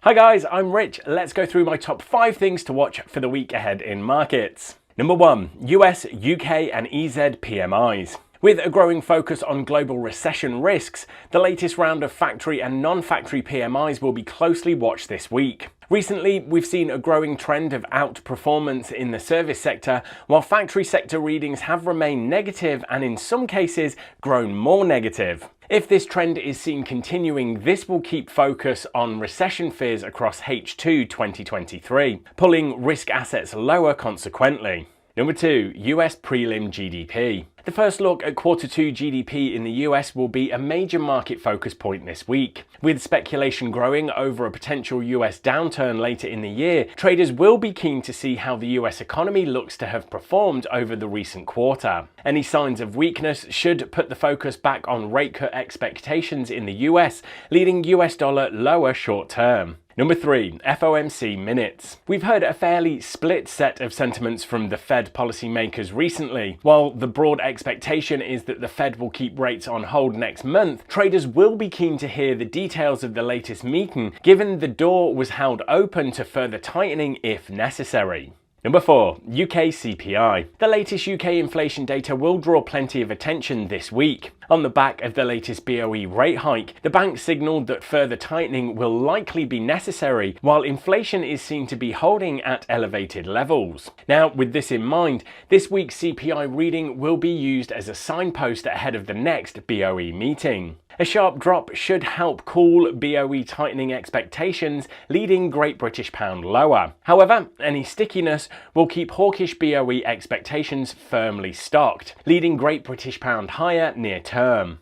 Hi guys, I'm Rich. Let's go through my top 5 things to watch for the week ahead in markets. Number 1. US, UK and EZ PMIs. With a growing focus on global recession risks, the latest round of factory and non-factory PMIs will be closely watched this week. Recently, we've seen a growing trend of outperformance in the service sector, while factory sector readings have remained negative and in some cases grown more negative. If this trend is seen continuing, this will keep focus on recession fears across H2 2023, pulling risk assets lower consequently. Number 2. US prelim GDP. The first look at Q2 GDP in the US will be a major market focus point this week. With speculation growing over a potential US downturn later in the year, traders will be keen to see how the US economy looks to have performed over the recent quarter. Any signs of weakness should put the focus back on rate cut expectations in the US, leading US dollar lower short term. Number 3. FOMC minutes. We've heard a fairly split set of sentiments from the Fed policymakers recently. While the broad expectation is that the Fed will keep rates on hold next month, traders will be keen to hear the details of the latest meeting, given the door was held open to further tightening if necessary. Number 4. UK CPI. The latest UK inflation data will draw plenty of attention this week. On the back of the latest BOE rate hike, the bank signalled that further tightening will likely be necessary, while inflation is seen to be holding at elevated levels. Now, with this in mind, this week's CPI reading will be used as a signpost ahead of the next BOE meeting. A sharp drop should help cool BOE tightening expectations, leading Great British Pound lower. However, any stickiness will keep hawkish BOE expectations firmly stocked, leading Great British Pound higher near term.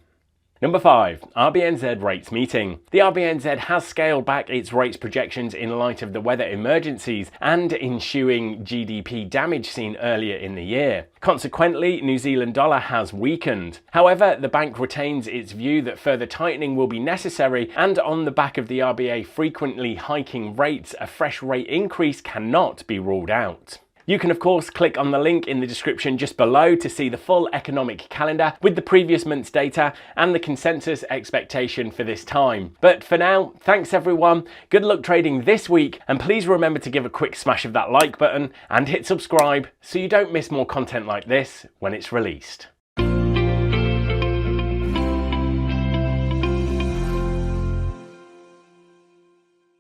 Number 5. RBNZ rates meeting. The RBNZ has scaled back its rates projections in light of the weather emergencies and ensuing GDP damage seen earlier in the year. Consequently, New Zealand dollar has weakened. However, the bank retains its view that further tightening will be necessary, and on the back of the RBA frequently hiking rates, a fresh rate increase cannot be ruled out. You can of course click on the link in the description just below to see the full economic calendar with the previous month's data and the consensus expectation for this time. But for now, thanks everyone, good luck trading this week, and please remember to give a quick smash of that like button and hit subscribe so you don't miss more content like this when it's released.